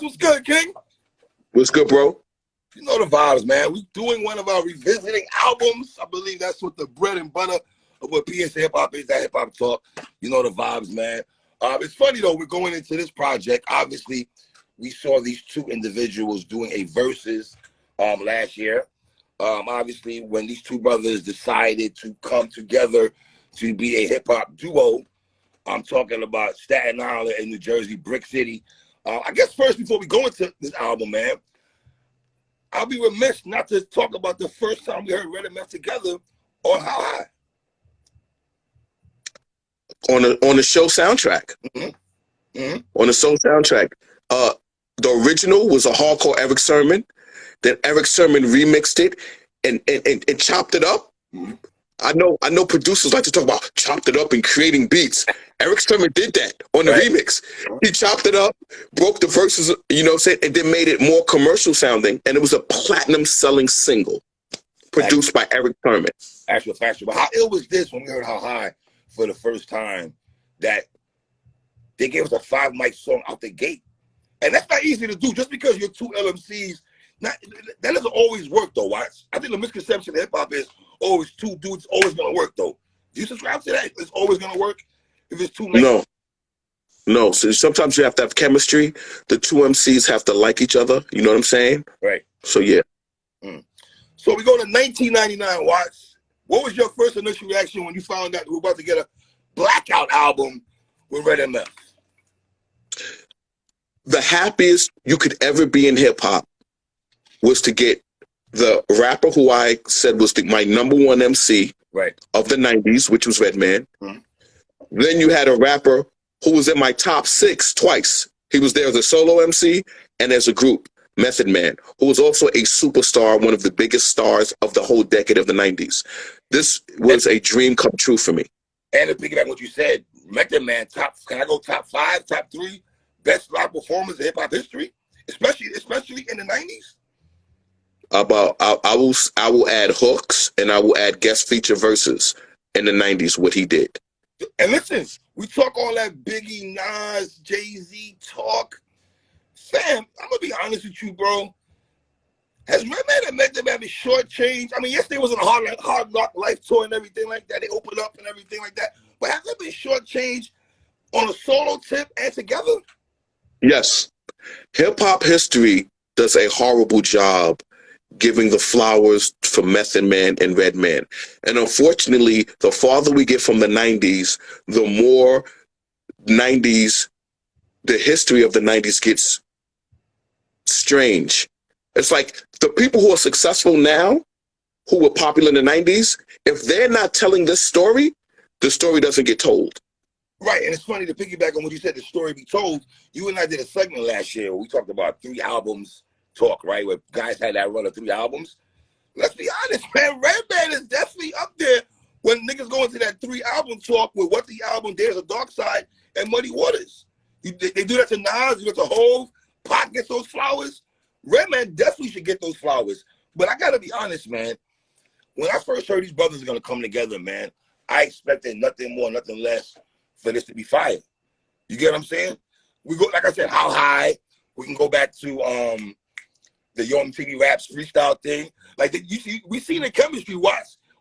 What's good, King? What's good, bro? You know the vibes, man. We doing one of our revisiting albums. I believe that's what the bread and butter of what PSA Hip Hop is, that hip hop talk. You know the vibes, man. It's funny though, we're going into this project. Obviously, we saw these two individuals doing a versus last year. Obviously, when these two brothers decided to come together to be a hip hop duo, I'm talking about Staten Island and New Jersey, Brick City. I guess first, before we go into this album, man, I'll be remiss not to talk about the first time we heard Redman together on How High. On the show soundtrack. On the show soundtrack. The original was a hardcore Eric Sermon. Then Eric Sermon remixed it and chopped it up. I know producers like to talk about chopped it up and creating beats. Eric Sermon did that on the remix. He chopped it up, broke the verses, you know what I'm saying, and then made it more commercial sounding. And it was a platinum selling single produced by Eric Sermon. Actual factual. But how ill was this when we heard How High for the first time, that they gave us a 5-mic song out the gate? And that's not easy to do just because you're two LMCs. That doesn't always work though, watch. I think the misconception of hip hop is, oh, it's two dudes, always gonna work though. Do you subscribe to that? It's always gonna work if it's two men? No. So sometimes you have to have chemistry. The two MCs have to like each other. You know what I'm saying? Right. So yeah. So we go to 1999, Watts. What was your first initial reaction when you found out we were about to get a Blackout album with Redman? The happiest you could ever be in hip hop was to get the rapper who I said was my #1 MC of the 90s, which was Redman. Then you had a rapper who was in my top 6 twice. He was there as a solo MC and as a group, Method Man, who was also a superstar, one of the biggest stars of the whole decade of the 90s. This was a dream come true for me. And to piggyback what you said, Method Man, can I go top 5, top 3 best live performers in hip hop history, especially in the 90s? I will add hooks and I will add guest feature verses in the 90s, what he did. And listen, we talk all that Biggie, Nas, Jay-Z talk. Sam, I'm gonna be honest with you, bro. Has Redman and Method Man been shortchanged? I mean, yes, there was a hard knock life tour and everything like that. They opened up and everything like that. But have they been shortchanged on a solo tip and together? Yes. Hip hop history does a horrible job giving the flowers for Method Man and Redman. And unfortunately, the farther we get from the 90s, the more the history of the 90s gets strange. It's like the people who are successful now, who were popular in the 90s, if they're not telling this story, the story doesn't get told. Right, and it's funny to piggyback on what you said, the story be told. You and I did a segment last year where we talked about 3 albums talk, right? Where guys had that run of 3 albums. Let's be honest, man, Redman is definitely up there when niggas go into that 3-album talk with What the Album, There's a Dark Side, and Muddy Waters. They do that to Nas, you get to Hove, Pac gets those flowers. Redman definitely should get those flowers. But I gotta be honest, man, when I first heard these brothers are gonna come together, man, I expected nothing more, nothing less for this to be fire. You get what I'm saying? We go, like I said, How High. We can go back to the Young TV Raps freestyle thing. Like we seen the chemistry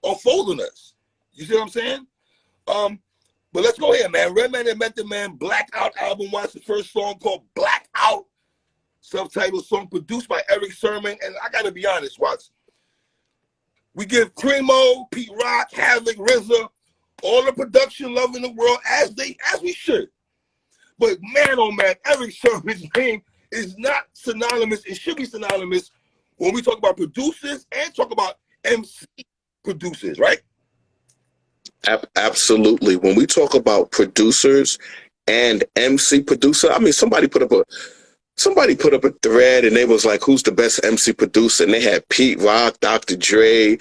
unfold on us. You see what I'm saying? But let's go here, man. Redman and Method Man Blackout album. Watch the first song called Blackout. Subtitled song produced by Eric Sermon. And I gotta be honest, Watts. We give Primo, Pete Rock, Havoc, RZA, all the production love in the world as we should. But man, oh man, Eric Sermon's name is not synonymous. It should be synonymous when we talk about producers and talk about MC producers, right? Absolutely. When we talk about producers and MC producer, I mean, somebody put up a thread and they was like, who's the best MC producer? And they had Pete Rock, Dr. Dre,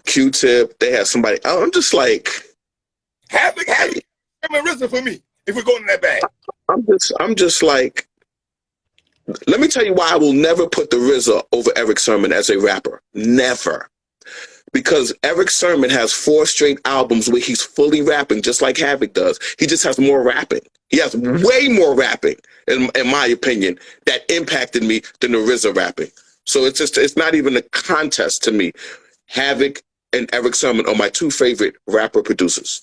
Q-Tip. They had somebody. I'm just like, Havoc, RZA for me, if we're going in that bag. I'm just like, let me tell you why I will never put the RZA over Eric Sermon as a rapper. Never. Because Eric Sermon has 4 straight albums where he's fully rapping, just like Havoc does. He just has more rapping. He has way more rapping, in my opinion, that impacted me than the RZA rapping. So it's not even a contest to me. Havoc and Eric Sermon are my two favorite rapper producers.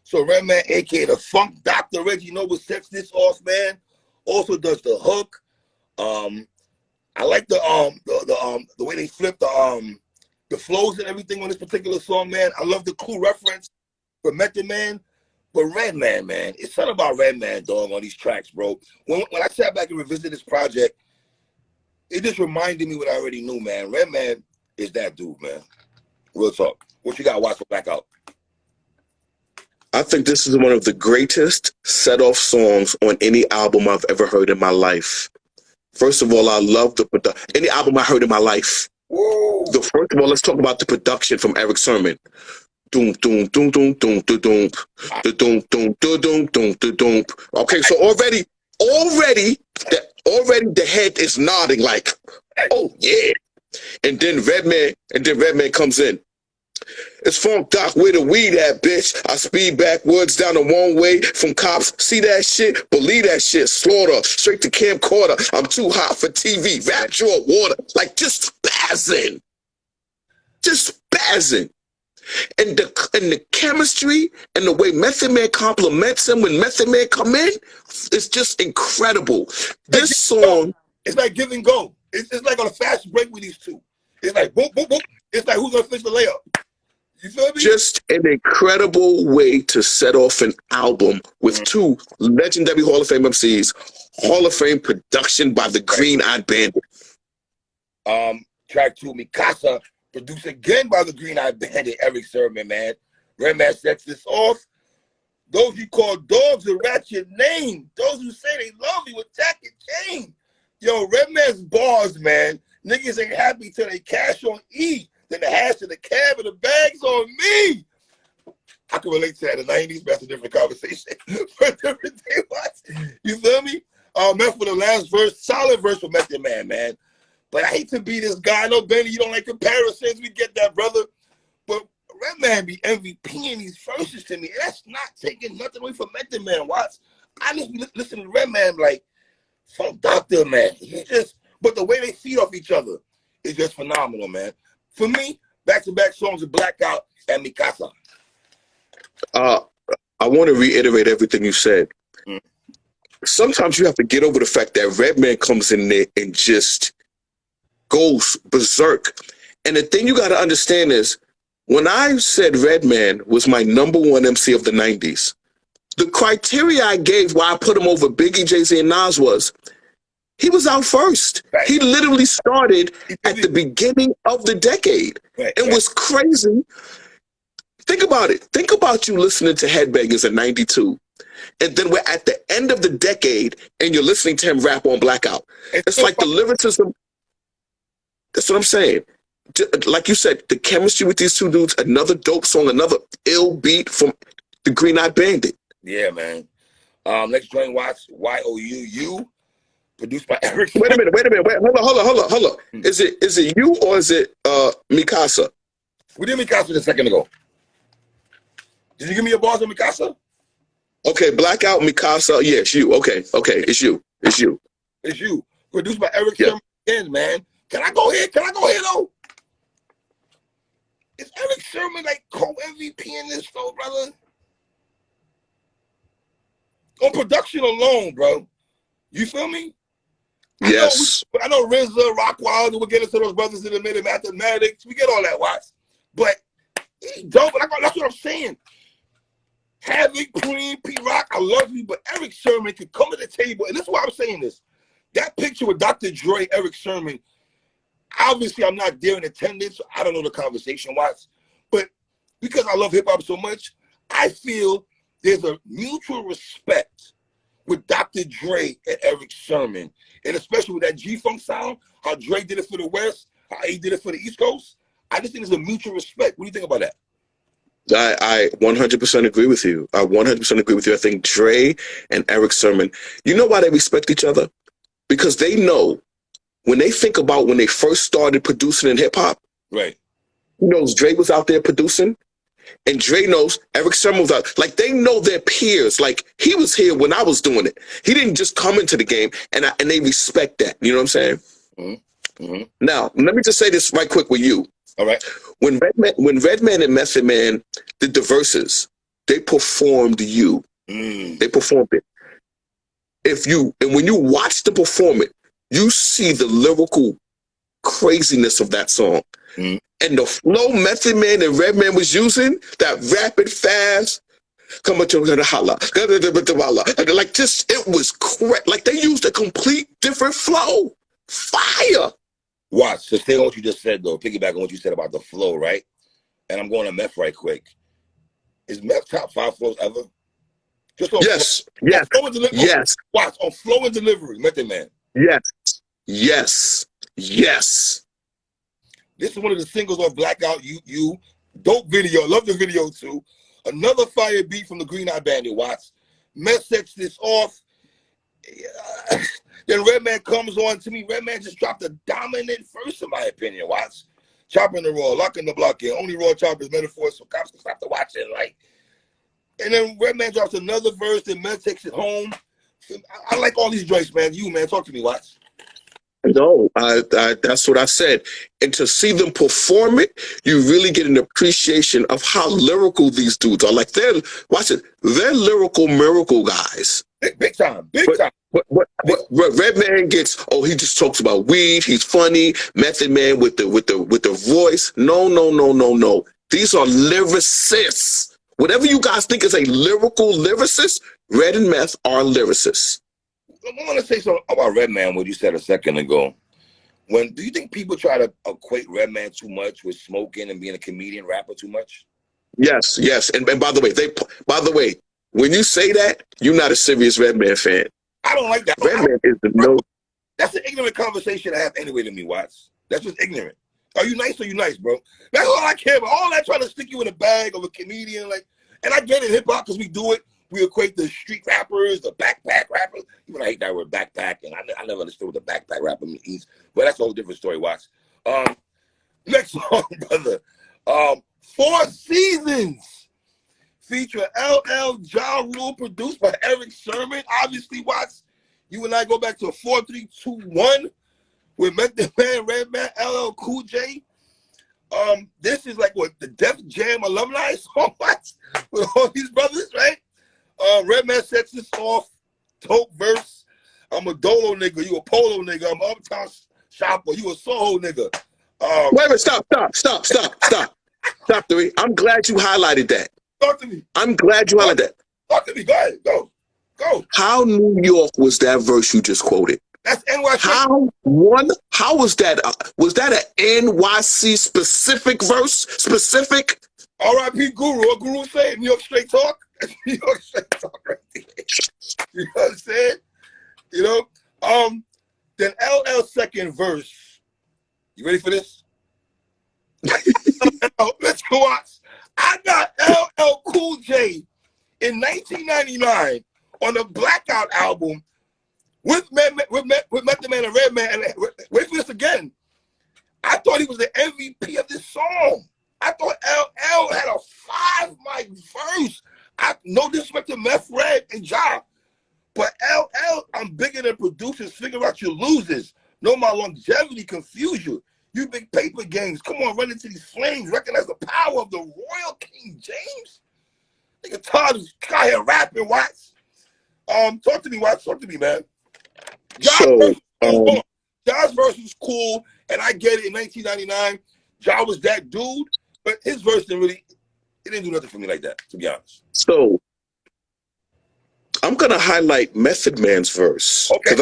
So Redman, aka the Funk Doctor Reggie, what sets this off, man. Also does the hook. I like the way they flip the flows and everything on this particular song, man. I love the cool reference for Method Man. But Redman, man, it's something about Redman, dog, on these tracks, bro. When I sat back and revisited this project, it just reminded me what I already knew, man. Redman is that dude, man. Real talk. What you got to watch for Blackout? I think this is one of the greatest set-off songs on any album I've ever heard in my life. First of all, I love any album I heard in my life. Woo. First of all, let's talk about the production from Eric Sermon. Doom, doom, doom, doom, doom, doom, doom, doom, doom, doom, doom, doom, doom. Okay, so already the head is nodding like, oh yeah. And then Redman comes in. It's Funk Doc, where the weed at, bitch? I speed backwards down the one way from cops. See that shit? Believe that shit. Slaughter, straight to camcorder. I'm too hot for TV. Rap draw water. Like, just spazzing. And the chemistry and the way Method Man compliments him when Method Man come in, it's just incredible. This song... It's like give and go. It's like on a fast break with these two. It's like boom, boom, boom. It's like who's going to finish the layup? You feel me? Just an incredible way to set off an album with two legendary Hall of Fame MCs, Hall of Fame production by the Green Eyed Bandit. Track 2, Mikasa, produced again by the Green Eyed Bandit, Eric Sermon, man. Redman sets this off. Those you call dogs will rat your name. Those who say they love you attack your chain. Yo, Redman's bars, man. Niggas ain't happy till they cash on E. Then the hash in the cab and the bags on me. I can relate to that in the 90s, but that's a different conversation. For a different day, what? You feel me? Man, for the last verse, solid verse for Method Man, man. But I hate to be this guy. No, Benny, you don't like comparisons. We get that, brother. But Redman be MVP in these verses to me. That's not taking nothing away from Method Man, Watts. I just listen to Redman like, Funk Doctor, man. But the way they feed off each other is just phenomenal, man. For me, back-to-back songs of Blackout and Mikasa. I want to reiterate everything you said. Sometimes you have to get over the fact that Redman comes in there and just goes berserk. And the thing you got to understand is, when I said Redman was my #1 MC of the 90s, the criteria I gave why I put him over Biggie, Jay-Z, and Nas was, he was out first. Right. He literally started at the beginning of the decade. Right. It was crazy. Think about it. Think about you listening to Headbangers in 92. And then we're at the end of the decade and you're listening to him rap on Blackout. It's like the lyricism. That's what I'm saying. Like you said, the chemistry with these two dudes, another dope song, another ill beat from the Green Eyed Bandit. Yeah, man. Next joint, watch YOUU. Produced by Eric. Wait a minute. Hold on. Is it you or is it Mikasa? We did Mikasa a second ago. Did you give me your bars on Mikasa? Okay, Blackout, Mikasa. Yeah, it's you. Okay, it's you. It's you. Produced by Eric Sermon again, man. Can I go here though? Is Eric Sermon like co-MVP in this though, brother? On production alone, bro. You feel me? Yes. I know RZA, Rockwilder, we'll get into those brothers in a minute, mathematics. We get all that, Watts. But he dope, but that's what I'm saying. Havoc, Queen, P-Rock, I love you, but Eric Sermon can come to the table, and this is why I'm saying this. That picture with Dr. Dre, Eric Sermon, obviously I'm not there in attendance, so I don't know the conversation, Watts. But because I love hip-hop so much, I feel there's a mutual respect with Dr. Dre and Eric Sermon. And especially with that G-Funk sound, how Dre did it for the West, how he did it for the East Coast. I just think there's a mutual respect. What do you think about that? I 100% agree with you. I 100% agree with you. I think Dre and Eric Sermon, you know why they respect each other? Because they know when they think about when they first started producing in hip-hop, right? You know, Dre was out there producing. And Dre knows Eric Sermon was out. Like, they know their peers. Like, he was here when I was doing it. He didn't just come into the game, and they respect that. You know what I'm saying? Mm-hmm. Mm-hmm. Now, let me just say this right quick with you. All right. When Redman and Method Man did the verses, they performed you. They performed it. When you watch the performance, you see the lyrical craziness of that song. And the flow Method Man and Redman was using, that rapid fast, come on, holla, like just, it was correct. Like, they used a complete different flow. Fire. Watch, so stay on what you just said, though. Piggyback on what you said about the flow, right? And I'm going to Meth right quick. Is Meth top 5 flows ever? Just on yes. Flow. Yes. On flow and yes. Watch, on flow and delivery, Method Man. Yes. Yes. Yes. This is one of the singles on Blackout. You dope video. Love the video too. Another fire beat from the Green Eye Bandit. Watch. Meth sets this off. Then Redman comes on. To me, Redman just dropped a dominant verse, in my opinion. Watch. Chopping the raw, locking the block in. Only raw choppers, metaphors, so cops can stop the watching. Like, and then Redman drops another verse, then Meth takes it home. I like all these joints, man. You, man, talk to me. Watch. No, that's what I said. And to see them perform it, you really get an appreciation of how lyrical these dudes are. Like, they're lyrical miracle guys. Big time. What Redman gets, he just talks about weed, he's funny. Method Man with the voice. No. These are lyricists. Whatever you guys think is a lyrical lyricist, Red and Meth are lyricists. I want to say something about Redman, what you said a second ago. Do you think people try to equate Redman too much with smoking and being a comedian rapper too much? Yes. And by the way, when you say that, you're not a serious Redman fan. I don't like that. Redman is the no. That's an ignorant conversation to have anyway to me, Watts. That's just ignorant. Are you nice or you nice, bro? That's all I care about. All that trying to stick you in a bag of a comedian, like, and I get it, hip hop, because we do it. We equate the street rappers, the backpack rappers. Even I hate that word backpack, and I never understood what the backpack rapper means. But that's a whole different story, Watts. Next song, brother. 4 Seasons. Feature LL Ja Rule, produced by Eric Sermon. Obviously, Watts, you and I go back to a 4-3-2-1 with Method Man, Redman, LL Cool J. This is like what the Def Jam alumni song, Watts, with all these brothers, right? Redman sets this off, dope verse. I'm a Dolo nigga, you a Polo nigga. I'm an Uptown shopper, you a Soho nigga. Wait a minute, stop, Dewey. I'm glad you highlighted that. Talk to me. I'm glad you highlighted that. Talk to me, go ahead, go. How New York was that verse you just quoted? That's NYC. How was that? Was that an NYC specific verse? Specific? R.I.P. Guru. What Guru say? New York straight talk. New York straight talk right there. You know what I'm saying? You know? Then LL's second verse. You ready for this? Let's go watch. I got LL Cool J in 1999 on the Blackout album with Method Man and Redman. And wait for this again. I thought he was the MVP of this song. I thought LL had a 5-mic verse. No disrespect to Meth, Red, and Ja, but LL, I'm bigger than producers. Figure out your losers. Know my longevity confuse you. You big paper games. Come on, run into these flames. Recognize the power of the Royal King James. Nigga Todd is kind here rapping, Watts. Talk to me, Watts. Talk to me, man. Ja's verse was cool, and I get it. In 1999, Ja was that dude, but his verse didn't do nothing for me like that, to be honest. So I'm gonna highlight Method Man's verse because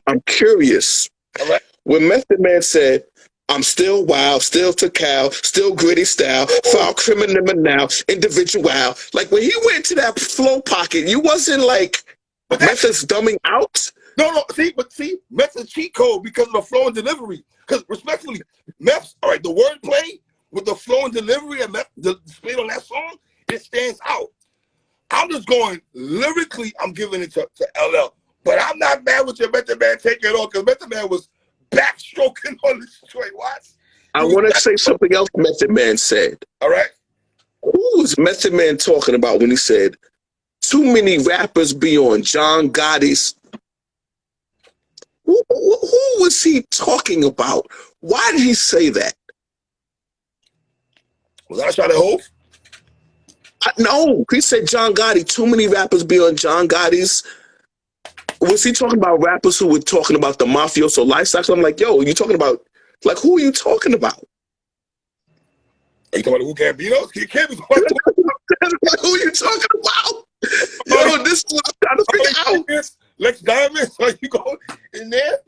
I'm curious. All right. When Method Man said, "I'm still wild, still to cow, still gritty style, foul criminal now, individual." Like when he went to that flow pocket, you wasn't like Method's dumbing out. No. See, Meth's cheat code because of the flow and delivery. Because respectfully, Meth's all right. The wordplay with the flow and delivery and Meth displayed on that song, it stands out. I'm just going lyrically. I'm giving it to LL, but I'm not mad with your Method Man taking it on because Method Man was backstroking on the straight. Watch. I want to say something else Method Man said. All right. Who was Method Man talking about when he said, too many rappers be on John Gotti's? Who was he talking about? Why did he say that? Was I trying to hope? No, he said John Gotti. Too many rappers be on John Gotti's. Was he talking about rappers who were talking about the mafioso lifestyle? I'm like, yo, you talking about, like, who are you talking about? Are you talking about who Gambino? He can't be Like, who are you talking about? Yo, this is what I'm trying to figure out. Lex Diamond, are you going in there?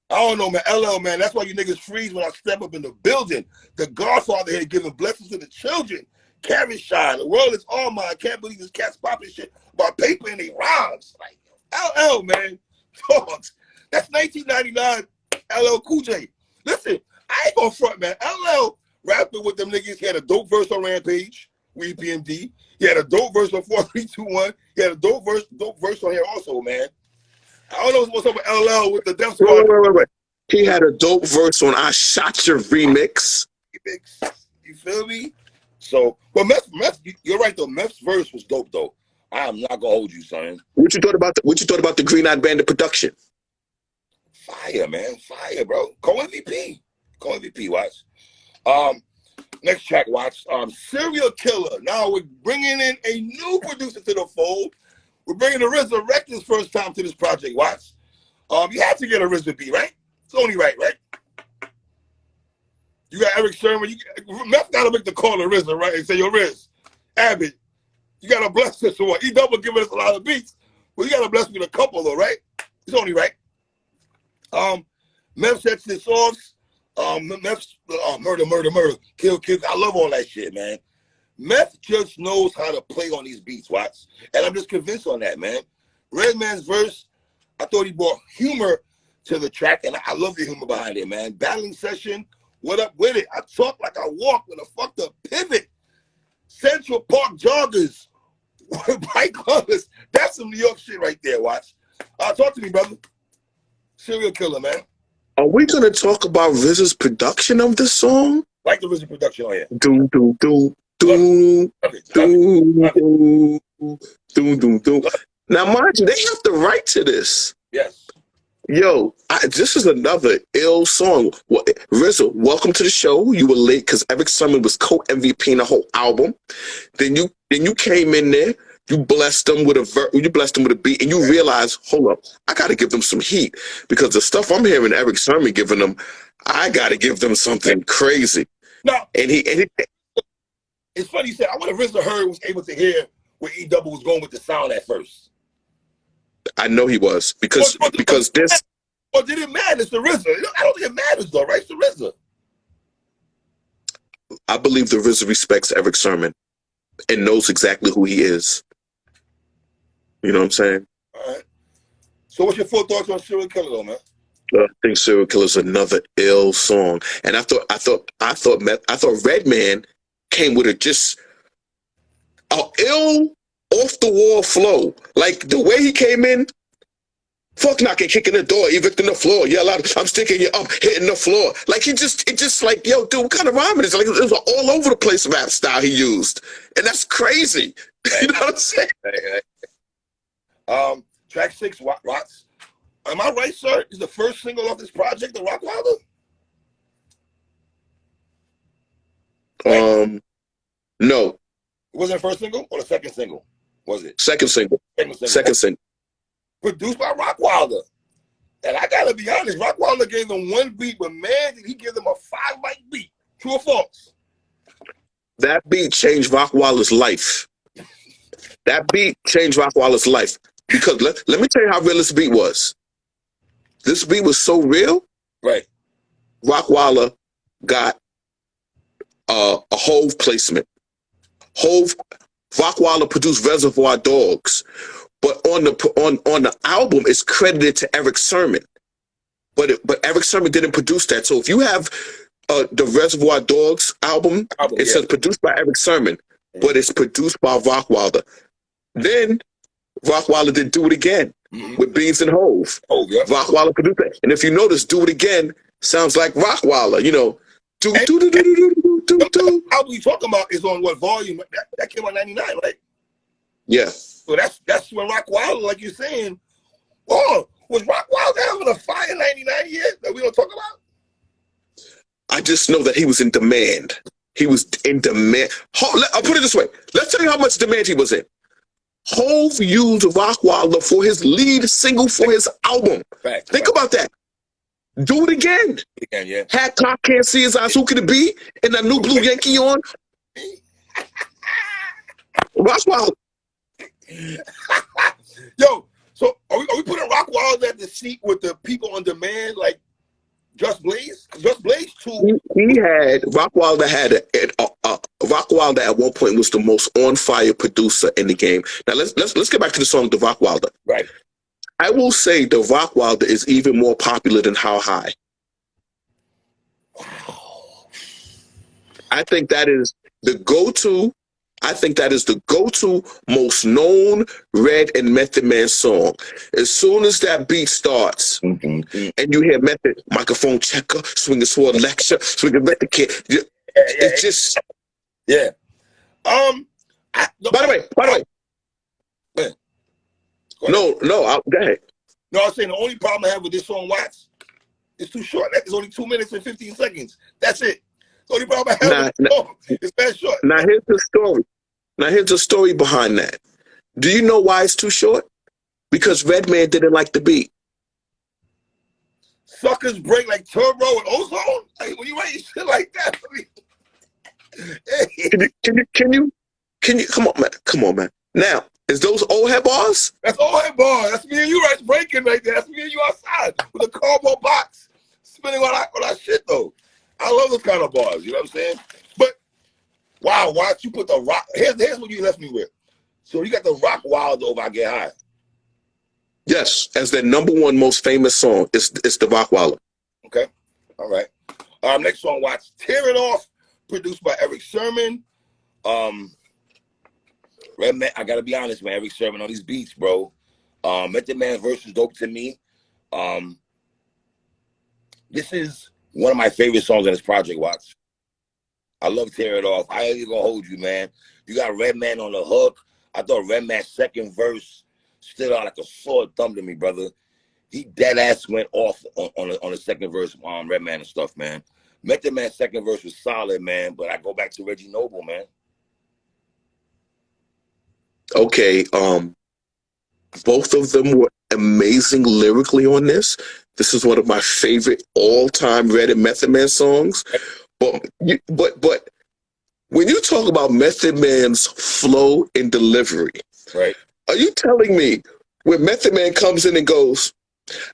I don't know, man. LL, man. That's why you niggas freeze when I step up in the building. The Godfather here giving blessings to the children. Carry shine. The world is all mine. I can't believe this cat's popping shit about paper and they rhymes. Like, LL, man. Dogs. That's 1999 LL Cool J. Listen, I ain't gonna front, man. LL rapping with them niggas. He had a dope verse on Rampage, We PMD. He had a dope verse on 4321. He had a dope verse on here also, man. I don't know what's up with LL with the Def Squad. Wait. He had a dope verse on I Shot Your remix. You feel me? So, but Meth, you're right though. Meth's verse was dope though. I am not gonna hold you, son. What you thought about the Green Eyed Bandit production? Fire, man. Fire, bro. Co-MVP. Co-MVP, watch. Next track, watch. Serial Killer. Now we're bringing in a new producer to the fold. We're bringing the RZA Reckless first time to this project, watch. You have to get a RZA beat, right? It's only right? You got Eric Sherman. Meth got to make the call to RZA, right? And say, yo, Riz, Abbott, you got to bless us or what? He double giving us a lot of beats. Well, you got to bless me with a couple, though, right? It's only right. Meth sets this off. Meth's murder, kill. I love all that shit, man. Meth just knows how to play on these beats, watch. And I'm just convinced on that, man. Redman's verse, I thought he brought humor to the track, and I love the humor behind it, man. Battling session, what up with it? I talk like I walk with a fucked up pivot. Central Park joggers, white colors. That's some New York shit right there, watch. Talk to me, brother. Serial Killer, man. Are we going to talk about RZA's production of this song? Like the RZA production, oh yeah. Now, mind you, they have the right to this. Yes. Yo, this is another ill song. RZA, welcome to the show. You were late because Eric Sermon was co-MVP in the whole album. Then you came in there. You blessed them with a beat, and you realize, hold up, I got to give them some heat because the stuff I'm hearing Eric Sermon giving them, I got to give them something crazy. No, and it's funny you said. I wonder if RZA heard was able to hear where E-Double was going with the sound at first. I know he was because this. Or did it matter? It's the RZA. I don't think it matters though, right? It's the RZA. I believe the RZA respects Eric Sermon and knows exactly who he is. You know what I'm saying? All right. So what's your full thoughts on Serial Killer though, man? I think Serial Killer is another ill song. And I thought Redman came with just a ill off the wall flow. Like the way he came in, fuck knocking, kicking the door, evicting the floor, yell out, I'm sticking you up, hitting the floor. Like it just like, yo, dude, what kind of rhyming is it? Like it was all over the place rap style he used. And that's crazy. You know what I'm saying? Track 6, Rocks. Am I right, sir? Is the first single off this project the Rockwilder? No. It wasn't the first single or the second single? Was it? Second single. Second single. Produced by Rockwilder. And I gotta be honest, Rockwilder gave them one beat, but man, did he give them a 5-mic beat. True or false? That beat changed Rockwilder's life. That beat changed Rockwilder's life. Because let me tell you how real this beat was. This beat was so real. Right. Rockwilder got a Hove placement. Rockwilder produced Reservoir Dogs, but on the album it's credited to Eric Sermon. But Eric Sermon didn't produce that. So if you have the Reservoir Dogs album it says produced by Eric Sermon, but it's produced by Rockwilder. Then Rockwilder did Do It Again with Beans and Hove. Oh, yeah. Rockwilder produced it. And if you notice, Do It Again sounds like Rockwilder, you know. Do do do do do do do do. How we talking about is on what volume? That came out 99, right? Yeah. So that's when Rock Wilder, like you're saying. Oh, was Rock Wilder having a fire 99 year that we don't talk about? I just know that he was in demand. He was in demand. I'll put it this way. Let's tell you how much demand he was in. Hove used Rock Wilder for his lead single for his album. Think about that. Do it again. Yeah. Hancock Can't See His Eyes. Who could it be? And that new Blue Yankee on. Rock Wilder. Yo, so are we putting Rock Wilder at the seat with the people on demand like Just Blaze? Just Blaze too. He had Rock Wilder Rock Wilder at one point was the most on fire producer in the game. Now let's get back to the song The Rock Wilder. Right. I will say The Rock Wilder is even more popular than How High. I think that is the go-to. I think that is the go-to most known Red and Method Man song. As soon as that beat starts and you hear Method, microphone checker, swinging sword lecture, swinging Method kid, it's just yeah. By the way. No, go ahead. No, I was saying the only problem I have with this song, Watts, it's too short. It's only 2 minutes and 15 seconds. That's it. The only problem I have with this song is that short. Now here's the story. Now here's the story behind that. Do you know why it's too short? Because Redman didn't like the beat. Suckers break like Turbo and Ozone. Like, when you write shit like that, Can you come on, man. Now, is those old head bars? That's old head bars. That's me and you right breaking right there. That's me and you outside with a cardboard box spinning all that shit though. I love those kind of bars. You know what I'm saying? But wow, Watts, you put the rock. Here's what you left me with. So you got the Rock Wilder over I Get High. Yes, as their number one most famous song. It's the Rock Wilder. Okay, all right. Next song, Watts, Tear It Off, produced by Eric Sermon. Redman, I gotta be honest, man. Eric Sermon on these beats, bro. Method Man's verse is dope to me. This is one of my favorite songs on this project, Watts. I love Tear It Off. I ain't even gonna hold you, man. You got Redman on the hook. I thought Redman's second verse stood out like a sore thumb to me, brother. He dead ass went off on the second verse on Redman and stuff, man. Method Man's second verse was solid, man. But I go back to Reggie Noble, man. Okay, both of them were amazing lyrically on this. This is one of my favorite all-time Red and Method Man songs. But when you talk about Method Man's flow and delivery, right? Are you telling me when Method Man comes in and goes,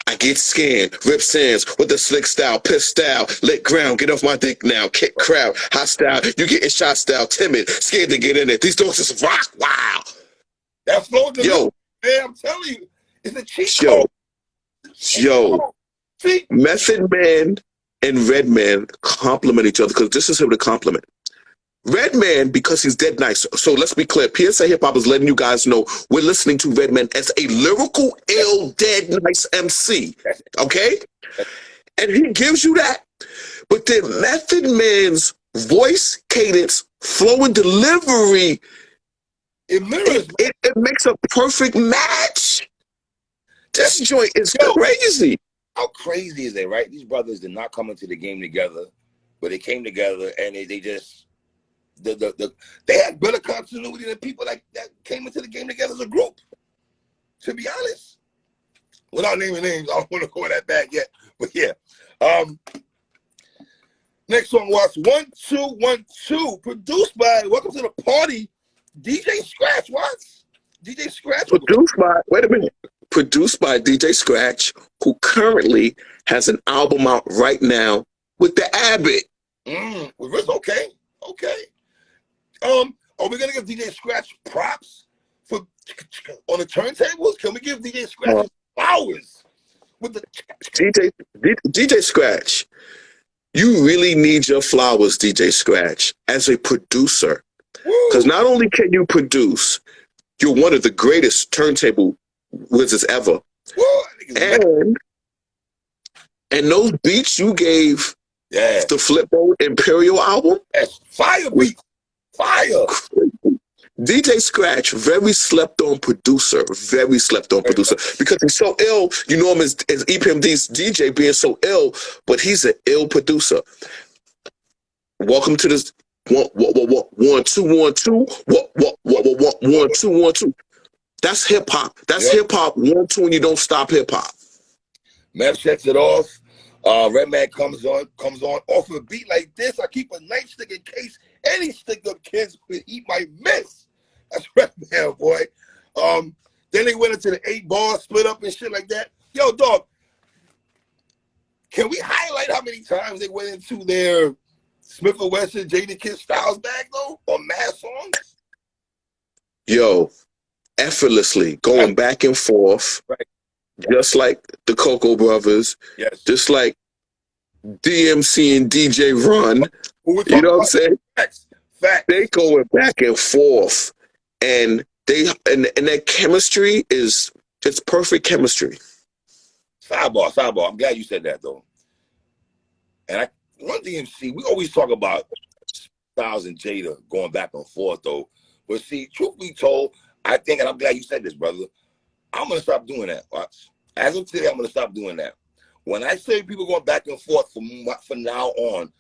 I get scanned, rip sands with the slick style, piss style, lit ground, get off my dick now, kick crowd, hostile, you getting shot style, timid, scared to get in it. These dogs is rock, wow. That flow delivery, man, I'm telling you, it's a cheat code. Yo, Method Man and Redman complement each other because this is him to compliment. Redman, because he's dead nice. So let's be clear. PSA Hip Hop is letting you guys know we're listening to Redman as a lyrical, ill, dead nice MC. Okay? And he gives you that. But then Method Man's voice, cadence, flow, and delivery, it mirrors. It makes a perfect match. This joint is crazy. How crazy is it, right? These brothers did not come into the game together, but they came together and they just they had better continuity than people that came into the game together as a group. To be honest, without naming names, I don't want to go that bad yet. But yeah, next song was 1212, produced by Welcome to the Party, DJ Scratch. What? DJ Scratch. Produced by DJ Scratch, who currently has an album out right now with the Abbott. Okay. Are we gonna give DJ Scratch props for on the turntables? Can we give DJ Scratch flowers with the DJ Scratch? You really need your flowers, DJ Scratch, as a producer, because not only can you produce, you're one of the greatest turntable wizards ever, and those beats you gave Yeah. The Flip Mode Imperial album. Yes. Fire beats. Fire. DJ Scratch, very slept on producer, because he's so ill. You know him as EPMD's DJ being so ill, but he's an ill producer. Welcome to this 1 2 1 2 1 2 1 2. That's hip hop. That's hip hop 1 2, and you don't stop hip hop. Meth sets it off. Redman comes on off a beat like this. I keep a nightstick in case any stick-up kids would eat my miss. That's Redman, boy. Then they went into the 8-bar split up and shit like that. Yo, dog, can we highlight how many times they went into their Smith & Wesson, Jadakiss Styles bag, though, on mad songs? Yo, effortlessly going back and forth, just like the Cocoa Brothers, just like DMC and DJ Run. You know what I'm saying? Facts. They going back and forth, and that chemistry it's perfect chemistry. Sidebar. I'm glad you said that, though. And Run DMC, we always talk about Styles and Jada going back and forth, though. But see, truth be told, I think, and I'm glad you said this, brother, I'm going to stop doing that. Watch. As of today, I'm going to stop doing that. When I say people going back and forth from now on,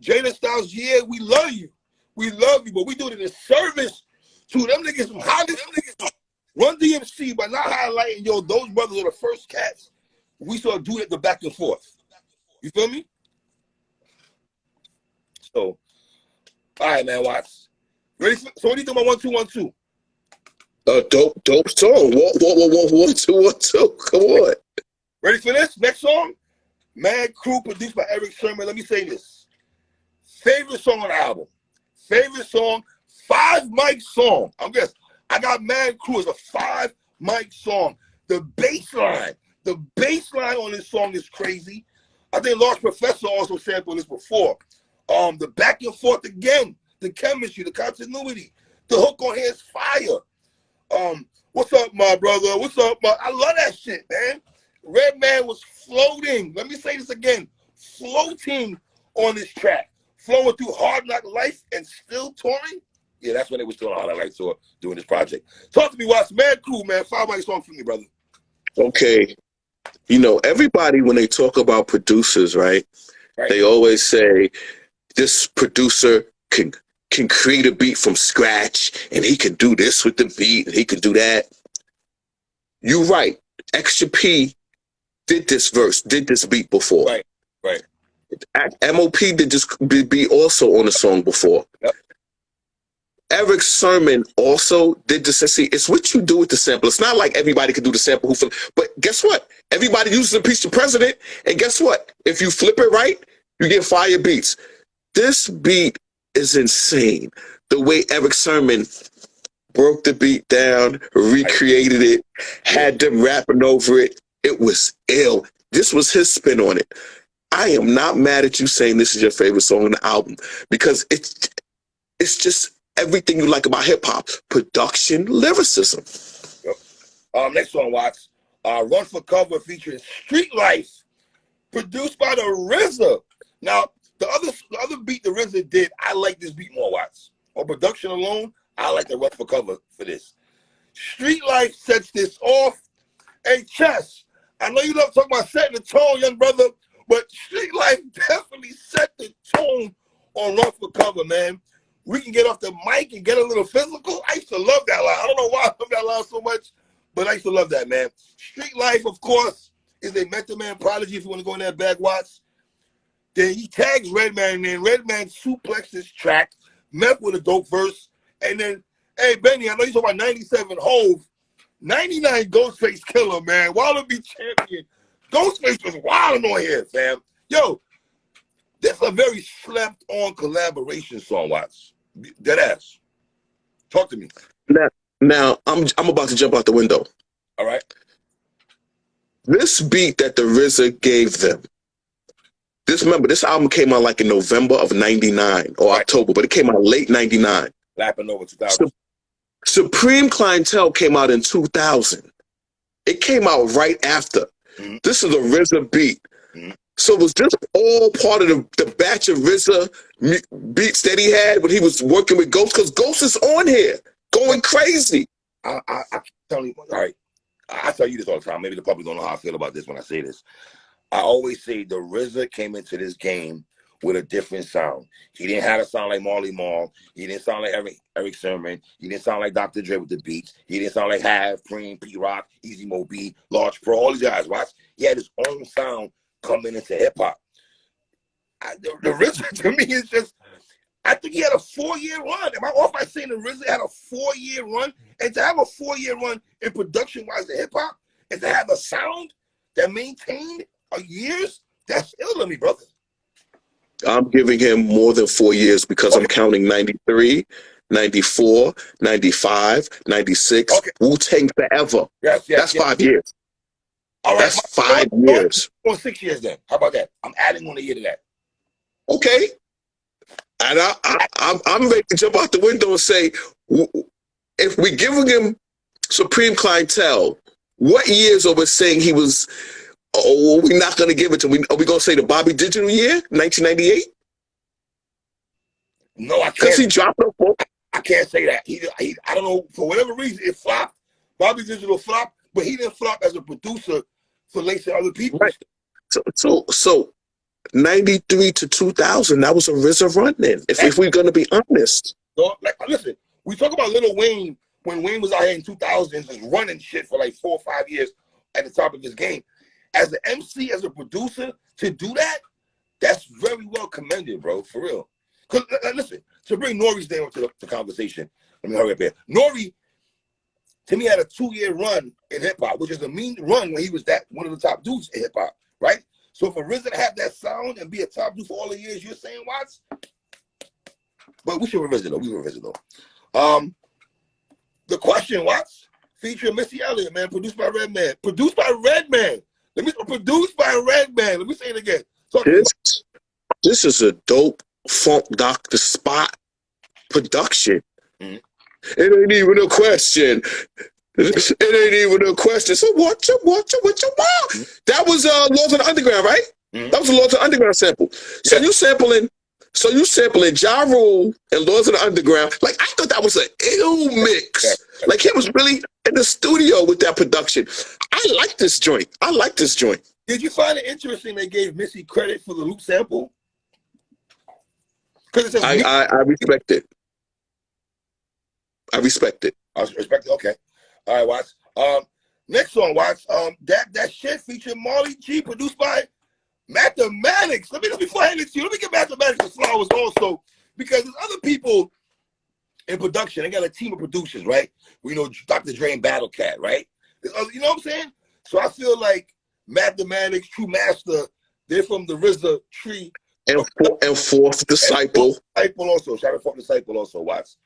Jada Styles, yeah, we love you. We love you, but we do it in a service to them niggas from Hollywood. Run DMC, by not highlighting, yo, those brothers are the first cats we start doing it the back and forth. You feel me? So, all right, man, watch. Ready? So what do you think about 1 2 1 2? Dope song. 1 2 1 2. Come on. Ready for this? Next song? Mad Crew, produced by Eric Sermon. Let me say this. Favorite song on the album. Favorite song, 5-mic song. I got Mad Crew as a 5-mic song. The bass line on this song is crazy. I think Large Professor also sampled this before. The back and forth again, the chemistry, the continuity, the hook on here is fire. What's up, my brother? What's up, I love that shit, man. Redman was floating. Let me say this again. Floating on this track. Flowing through Hard Knock Life and still touring. Yeah, that's when they were still on Hard Knock Life tour doing this project. Talk to me, Watts. Mad Crew, man. 5-mic song for me, brother. Okay. You know, everybody, when they talk about producers, right? They always say this producer can create a beat from scratch, and he can do this with the beat, and he can do that. You're right. Extra P did this beat before. Right. MOP did this beat also on the song before. Yep. Eric Sermon also did this. See, it's what you do with the sample. It's not like everybody can do the sample. But guess what? Everybody uses Impeach the President, and guess what? If you flip it right, you get fire beats. This beat is insane. The way Eric Sermon broke the beat down, recreated it, had them rapping over it. It was ill. This was his spin on it. I am not mad at you saying this is your favorite song on the album, because it's just everything you like about hip hop: production, lyricism. Next one, Watts. Run for Cover featuring Street Life, produced by the RZA. Now, the other beat the RZA did, I like this beat more, Watts. On production alone, I like the Run for Cover for this. Street Life sets this off. Hey, Chess, I know you love talking about setting the tone, young brother, but Street Life definitely set the tone on Run for Cover, man. We can get off the mic and get a little physical. I used to love that line. I don't know why I love that line so much, but I used to love that, man. Street Life, of course, is a Method Man prodigy, if you want to go in that bag, Watts. Then he tags Redman, and then Redman suplexed this track, Meth with a dope verse, and then, hey, Benny, I know you talking about 97 Hove, 99 Ghostface Killer, man. Wallaby Champion. Ghostface was wilding on here, fam. Yo, this is a very slept-on collaboration song, Watts. Deadass. Talk to me. Now, I'm about to jump out the window. All right. This beat that the RZA gave them, remember, this album came out like in November of 99 or October, but it came out late 99. Lapping over 2000. Supreme Clientele came out in 2000. It came out right after. Mm-hmm. This is a RZA beat. Mm-hmm. So was this all part of the batch of RZA beats that he had when he was working with Ghost? Because Ghost is on here going crazy. I tell you, all right. I tell you this all the time. Maybe the public don't know how I feel about this when I say this. I always say the RZA came into this game with a different sound. He didn't have a sound like Marley Marl. He didn't sound like Eric Sermon. He didn't sound like Dr. Dre with the beats. He didn't sound like Hav, Preem, P-Rock, Easy Mo B, Large Pro. All these guys, watch. He had his own sound coming into hip-hop. The RZA, to me, is just, I think he had a 4-year run. Am I off by saying the RZA had a 4-year run? And to have a 4-year run in production-wise to hip-hop, and to have a sound that maintained years, that's ill to me, brother. I'm giving him more than 4 years because I'm counting 93, 94, 95, 96, Wu-Tang Forever. Yes, that's 5 years. All right, that's 5 years. Or 6 years then. How about that? I'm adding 1 year to that. Okay. And I'm ready to jump out the window and say, if we're giving him Supreme Clientele, what years are we saying he was? Oh, we're not going to give it to him. Are we going to say the Bobby Digital year, 1998? No, I can't. Because he dropped a book. I can't say that. He, I don't know, for whatever reason, it flopped. Bobby Digital flopped, but he didn't flop as a producer for later other people. Right. So 93 to 2000, that was a RZA run then, if we're going to be honest. So, like, listen, we talk about Lil Wayne when Wayne was out here in 2000s just running shit for like 4 or 5 years at the top of his game. As an MC, as a producer, to do that, that's very well commended, bro, for real. Because, listen, to bring Nori's name into the conversation, let me hurry up here. Nori, to me, had a 2-year run in hip-hop, which is a mean run when he was one of the top dudes in hip-hop, right? So for RZA to have that sound and be a top dude for all the years you're saying, Watts, but we should revisit, though. We revisit, though. The Question, Watts, featuring Missy Elliott, man, produced by Redman. Produced by Redman. Produced by Redman. Let me say it again. This is a dope Funk Dr. Spot production. Mm-hmm. It ain't even a question. It ain't even a question. So what you want? Mm-hmm. That was Laws of the Underground, right? Mm-hmm. That was a Laws of the Underground sample. So you sampling Ja Rule and Laws of the Underground. Like, I thought that was an ill mix. Like, he was really in the studio with that production. I like this joint. Did you find it interesting they gave Missy credit for the loop sample? Because it says I respect it. I respect it. Okay. All right, Watts. Next song, Watts. That shit featured Marley G, produced by Mathematics. Before I hand it to you, let me get Mathematics the flowers also, because there's other people in production. They got a team of producers, right? We know Dr. Dre and Battle Cat, right? You know what I'm saying? So I feel like Mathematics, True Master, they're from the RZA tree. And Fourth Disciple. Also. Shout out Fourth Disciple also, Watts.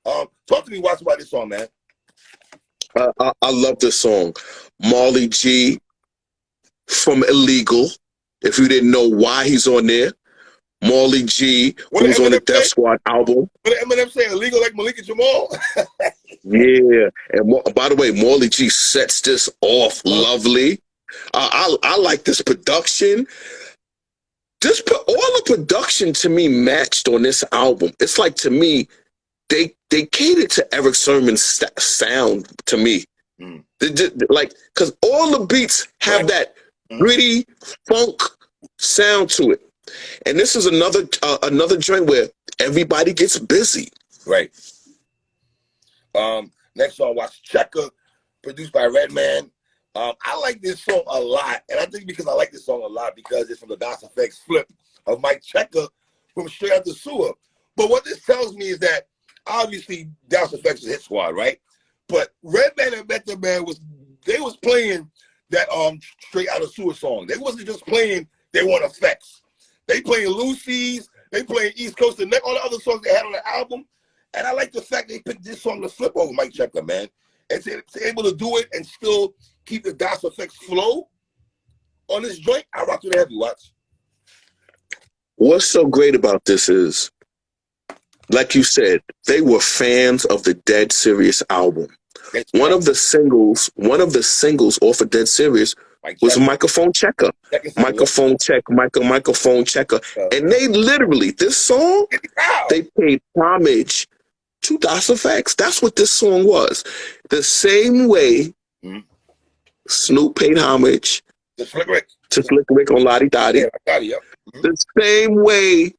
Talk to me, Watts, about this song, man. I love this song. Marley G from Illegal. If you didn't know why he's on there, Marley G, who's on the Def Squad album. What did Eminem say? Illegal like Malik and Jamal? Yeah. And by the way, Marley G sets this off lovely. I like this production. All the production to me matched on this album. It's like, to me, they catered to Eric Sermon's sound to me. Mm. Because all the beats have that gritty funk sound to it. And this is another joint where everybody gets busy. Right. Next song, Watch Checker, produced by Redman. I like this song a lot, and I think because I like this song a lot because it's from the Das Effects flip of Mike Checker from Straight Out the Sewer. But what this tells me is that obviously Das Effects is Hit Squad, right? But Redman and Method Man was playing that Straight Out of Sewer song. They wasn't just playing They Want Effects. They playing Lucy's, they playing East Coast and all the other songs they had on the album. And I like the fact they picked this song to flip over Mike Checker, man. And to able to do it and still keep the Das Effects flow on this joint, I rock with the heavy, Watch. What's so great about this is, like you said, they were fans of the Dead Serious album. One of the singles off of Dead Serious was a microphone checker. Microphone checker. And they literally, this song, they paid homage to Das EFX. That's what this song was. The same way Snoop paid homage to Slick Rick on Lottie Dottie. The same way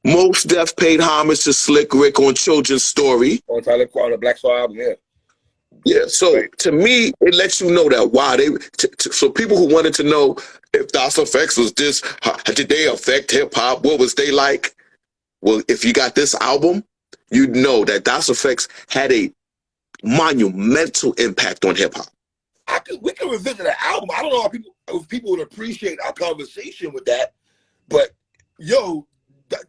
Mos Def paid homage to Slick Rick on Children's Story. On the Black Star album, yeah. Yeah, so to me, it lets you know that why they. So people who wanted to know if Das EFX was this, did they affect hip hop? What was they like? Well, if you got this album, you'd know that Das EFX had a monumental impact on hip hop. We can revisit the album. I don't know if people would appreciate our conversation with that, but yo,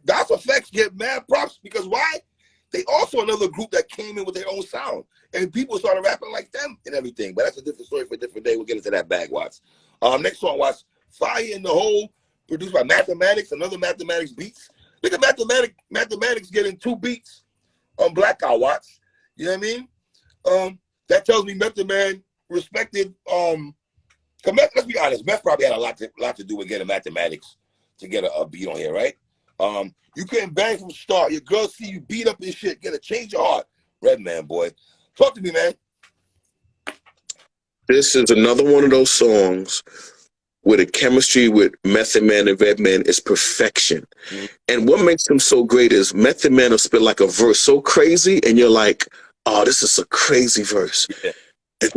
Das EFX get mad props because why? They also another group that came in with their own sound, and people started rapping like them and everything. But that's a different story for a different day. We'll get into that bag, Watts. Next song, Watts, Fire in the Hole, produced by Mathematics, another Mathematics beats. Look at Mathematics getting 2 beats on Blackout, Watts. You know what I mean? That tells me Method Man respected. Let's be honest, Meth probably had a lot to do with getting Mathematics to get a beat on here, right? You couldn't bang from the start. Your girl see you beat up and shit. Get a change of heart. Redman, boy. Talk to me, man. This is another one of those songs where the chemistry with Method Man and Redman is perfection. And what makes them so great is Method Man will spit like a verse so crazy, and you're like, oh, this is a crazy verse. Yeah. And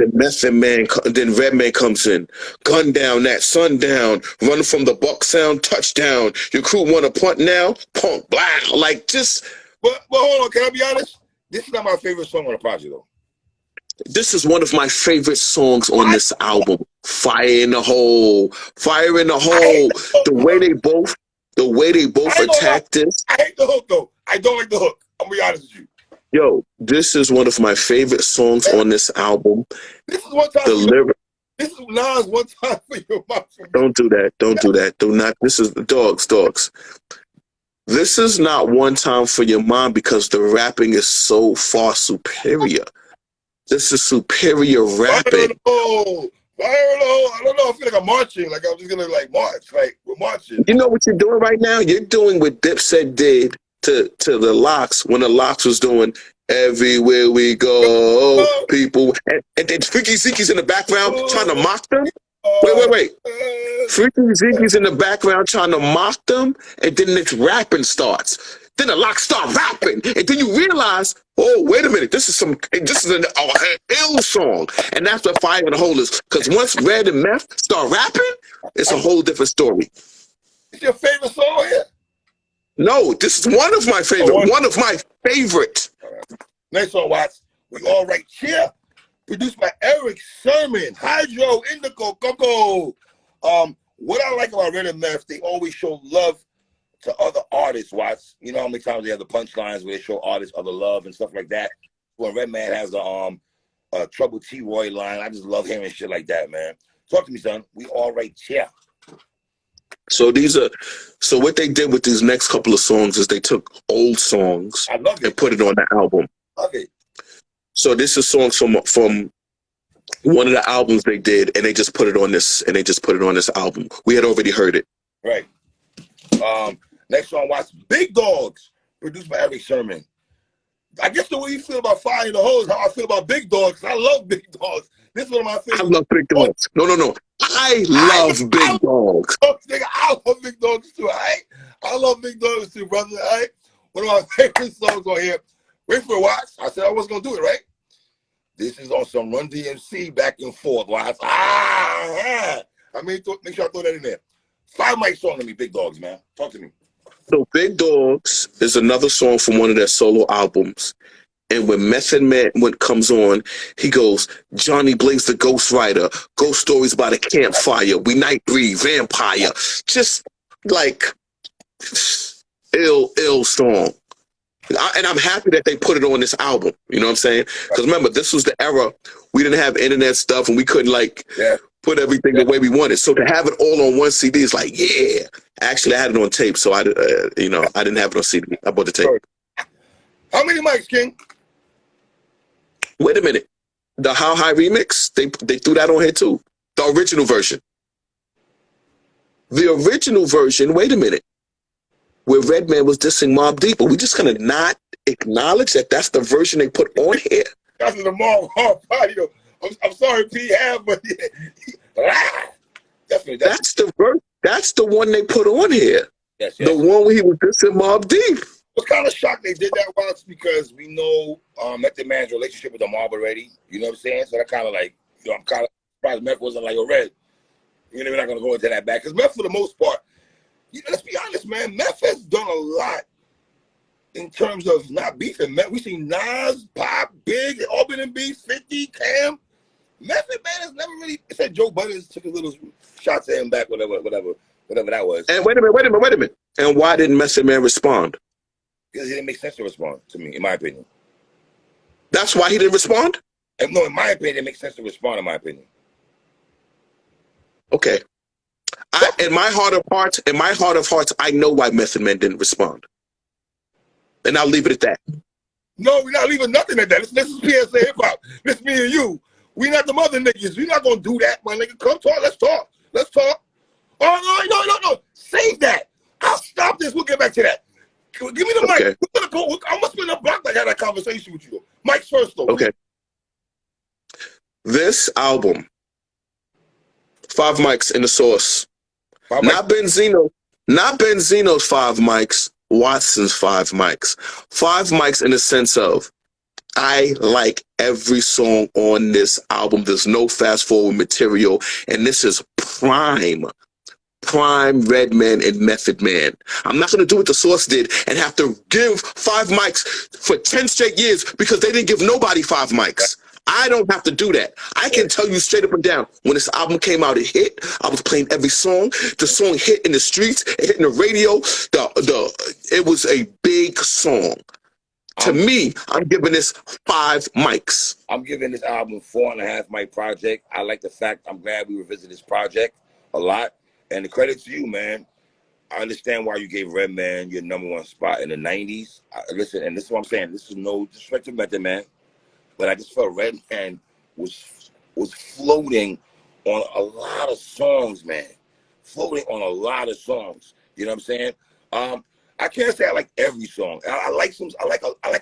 then Redman comes in, gun down that sundown, running from the buck sound, touchdown. Your crew want to punt now, punk, blah, like just. But hold on, can I be honest? This is not my favorite song on the project, though. This is one of my favorite songs on this album. Fire in the Hole. The way they both attack this. I hate the hook, though. I don't like the hook. I'm gonna be honest with you. Yo, this is one of my favorite songs on this album. This is one time. This is Nas one time for your mouth. Don't do that. Do not. This is dogs. This is not one time for your mom because the rapping is so far superior. This is superior rapping. I don't know. I feel like I'm marching. Like I'm just gonna march. Like we're marching. You know what you're doing right now? You're doing what Dipset did to the Locks when the Locks was doing Everywhere We Go, people, and then Freaky Zeke's in the background trying to mock them. Wait. Freaky Zeke's in the background trying to mock them, and then this rapping starts. Then the Locks start rapping, and then you realize, oh, wait a minute, this is an ill song, and that's what Fire in the Hole is. Because once Red and Meth start rapping, it's a whole different story. It's your favorite song here? No, this is one of my favorite. One of my favorite. Next song, Watts. We All Right Here. Produced by Eric Sermon. Hydro, Indigo, Coco. What I like about Red and Meth, they always show love to other artists, Watts. You know how many times they have the punchlines where they show artists other love and stuff like that. When Redman has the Trouble T-Roy line, I just love hearing shit like that, man. Talk to me, son. We All Right Here. So what they did with these next couple of songs is they took old songs and put it on the album. Okay. So this is songs from one of the albums they did, and they just put it on this album. We had already heard it. Right. Next song, watch Big Dogs, produced by Eric Sermon. I guess the way you feel about Fire in the Hole is how I feel about Big Dogs. I love Big Dogs. This is one of my favorites. I love Big Dogs. No. I love Big Dogs. Nigga, I love Big Dogs too, all right? I love Big Dogs too, brother, all right? One of my favorite songs on here. Wait for a watch. I said I was going to do it, right? This is on some Run DMC back and forth. Watch. I mean, make sure I throw that in there. 5 mic song to me, Big Dogs, man. Talk to me. So Big Dogs is another song from one of their solo albums. And when Method Man comes on, he goes, Johnny Blaze the Ghost Rider, Ghost Stories by the Campfire, We Night Breed, Vampire. Just like ill song. And I'm happy that they put it on this album. You know what I'm saying? Because remember, this was the era we didn't have internet stuff and we couldn't put everything the way we wanted. So to have it all on one CD is like, yeah. Actually, I had it on tape, so I didn't have it on CD. I bought the tape. How many mics, King? Wait a minute. The How High remix, they threw that on here too. The original version. The original version, wait a minute, where Redman was dissing Mobb Deep, but we just gonna not acknowledge that that's the version they put on here? That's the Mobb party, though. I'm sorry, P. Have, but definitely. That's the one they put on here. Yes. The one where he was dissing Mobb Deep. I was kind of shocked they did that once because we know Method Man's relationship with the Mob already. You know what I'm saying? So that kind of like, I'm kind of surprised Meth wasn't like, Red, we're not going to go into that back. Because Meth, for the most part, let's be honest, man, Meth has done a lot in terms of not beefing. Meth, we seen Nas, Pop, Big, all been in beef, 50, Cam. Method Man has never really, it said Joe Budden took a little shots at him back, whatever that was. And wait a minute. And why didn't Method Man respond? Because it didn't make sense to respond to me, in my opinion. That's why he didn't respond? No, in my opinion, it makes sense to respond, in my opinion. Okay. In my heart of hearts, I know why Method Man didn't respond. And I'll leave it at that. No, we're not leaving nothing at that. This is PSA Hip Hop. This is me and you. We not the mother niggas. We're not going to do that, my nigga. Come talk. Let's talk. Oh, no. Save that. I'll stop this. We'll get back to that. Give me the mic. We're gonna go. I must be in the block like I had that conversation with you. Mike's first, though. Okay. This album, 5 mics in the source. Not Benzino's 5 mics, Watson's 5 mics. 5 mics in the sense of, I like every song on this album. There's no fast forward material. And this is prime Redman and Method Man. I'm not going to do what the Source did and have to give 5 mics for 10 straight years because they didn't give nobody 5 mics. I don't have to do that. I can tell you straight up and down, when this album came out, it hit. I was playing every song. The song hit in the streets. It hit in the radio. It was a big song. To me, I'm giving this 5 mics. I'm giving this album 4.5 mic project. I like the fact, I'm glad we revisited this project a lot. And the credit to you, man. I understand why you gave Redman your #1 spot in the 90s. Listen, and this is what I'm saying. This is no disrespect to Method Man, but I just felt Redman was floating on a lot of songs, man. Floating on a lot of songs. You know what I'm saying? I can't say I like every song. I like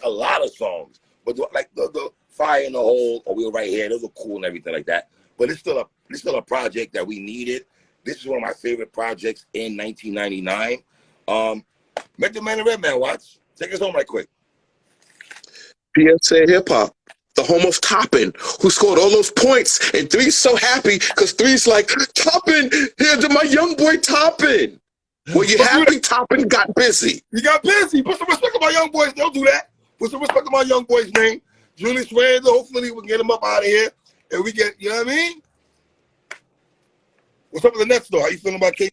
a lot of songs. But the Fire in the Hole, or We Were Right Here, those are cool and everything like that. But it's still a project that we needed. This is one of my favorite projects in 1999. Method Man and Redman, watch. Take us home right quick. PSA Hip Hop, the home of Toppin, who scored all those points. And 3's so happy because 3's like, Toppin, here to my young boy Toppin. Were you happy? Toppin got busy. He got busy. Put some respect on my young boys. Don't do that. Put some respect on my young boy's name. Julius Randle. Hopefully we can get him up out of here. And we get, you know what I mean? What's up with the Nets, though? How you feeling about KD?